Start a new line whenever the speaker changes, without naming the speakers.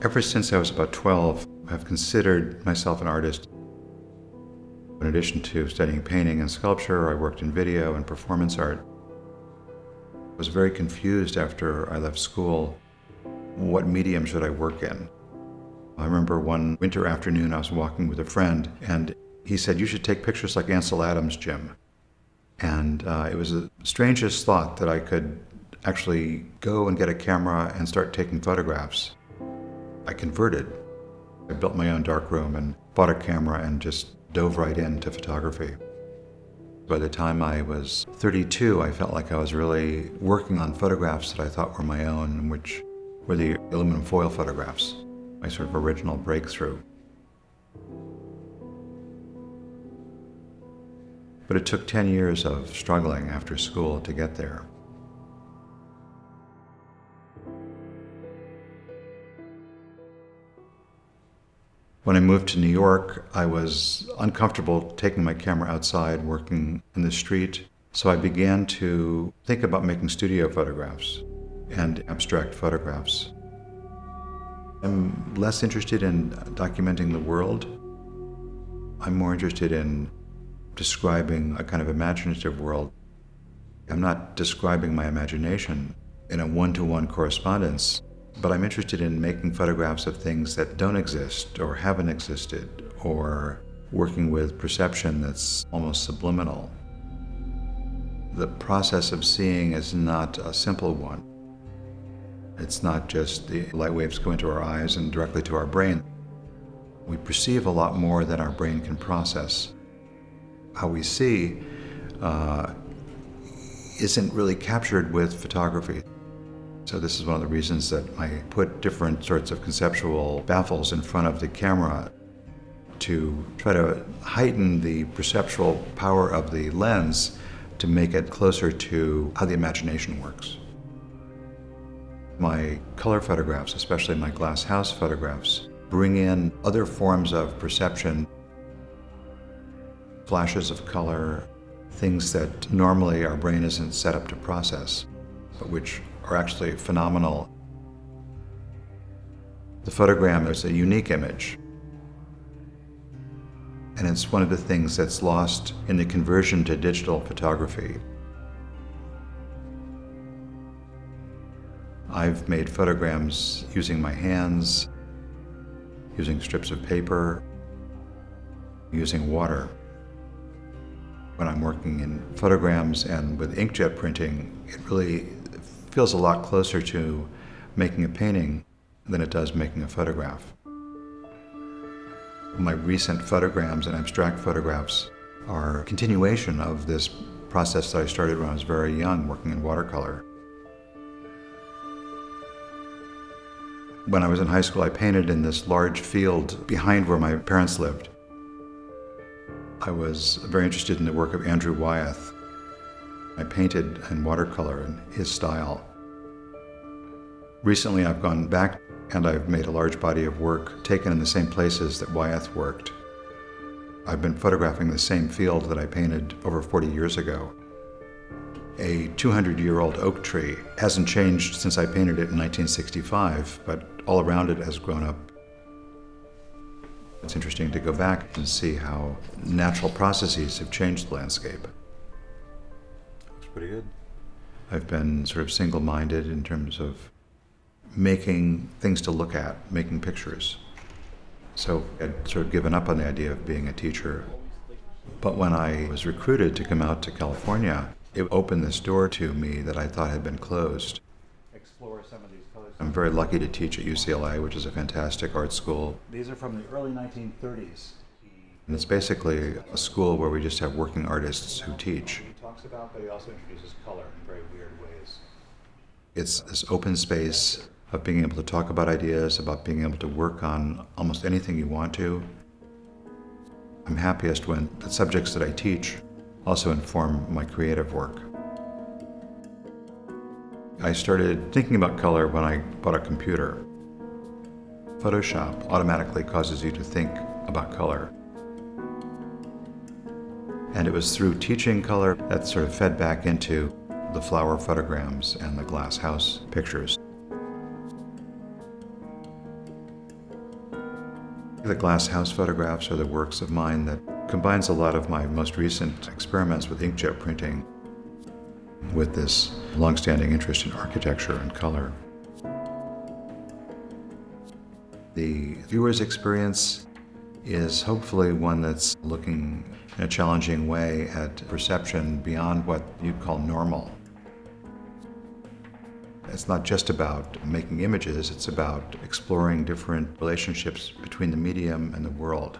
Ever since I was about 12, I've considered myself an artist. In addition to studying painting and sculpture, I worked in video and performance art. I was very confused after I left school. What medium should I work in? I remember one winter afternoon I was walking with a friend and he said, "You should take pictures like Ansel Adams, Jim." And it was the strangest thought that I could actually go and get a camera and start taking photographs. I converted. I built my own darkroom and bought a camera and just dove right into photography. By the time I was 32, I felt like I was really working on photographs that I thought were my own, which were the aluminum foil photographs, my sort of original breakthrough. But it took 10 years of struggling after school to get there. When I moved to New York, I was uncomfortable taking my camera outside, working in the street, so I began to think about making studio photographs and abstract photographs. I'm less interested in documenting the world. I'm more interested in describing a kind of imaginative world. I'm not describing my imagination in a one-to-one correspondence, but I'm interested in making photographs of things that don't exist or haven't existed, or working with perception that's almost subliminal. The process of seeing is not a simple one. It's not just the light waves go into our eyes and directly to our brain. We perceive a lot more than our brain can process. How we see isn't really captured with photography. So this is one of the reasons that I put different sorts of conceptual baffles in front of the camera to try to heighten the perceptual power of the lens to make it closer to how the imagination works. My color photographs, especially my glass house photographs, bring in other forms of perception, flashes of color, things that normally our brain isn't set up to process, but which are actually phenomenal. The photogram is a unique image, and it's one of the things that's lost in the conversion to digital photography. I've made photograms using my hands, using strips of paper, using water. When I'm working in photograms and with inkjet printing, it really feels a lot closer to making a painting than it does making a photograph. My recent photograms and abstract photographs are a continuation of this process that I started when I was very young, working in watercolor. When I was in high school, I painted in this large field behind where my parents lived. I was very interested in the work of Andrew Wyeth. I painted in watercolor in his style. Recently I've gone back and I've made a large body of work taken in the same places that Wyeth worked. I've been photographing the same field that I painted over 40 years ago. A 200-year-old oak tree hasn't changed since I painted it in 1965, but all around it has grown up. It's interesting to go back and see how natural processes have changed the landscape. Looks pretty good. I've been sort of single-minded in terms of making things to look at, making pictures. So I'd sort of given up on the idea of being a teacher. But when I was recruited to come out to California, it opened this door to me that I thought had been closed. Explore some of these colors. I'm very lucky to teach at UCLA, which is a fantastic art school. These are from the early 1930s. And it's basically a school where we just have working artists who teach. He talks about, but he also introduces color in very weird ways. It's this open space of being able to talk about ideas, about being able to work on almost anything you want to. I'm happiest when the subjects that I teach also inform my creative work. I started thinking about color when I bought a computer. Photoshop automatically causes you to think about color. And it was through teaching color that sort of fed back into the flower photograms and the glass house pictures. The glass house photographs are the works of mine that combines a lot of my most recent experiments with inkjet printing with this longstanding interest in architecture and color. The viewer's experience is hopefully one that's looking in a challenging way at perception beyond what you'd call normal. It's not just about making images, it's about exploring different relationships between the medium and the world.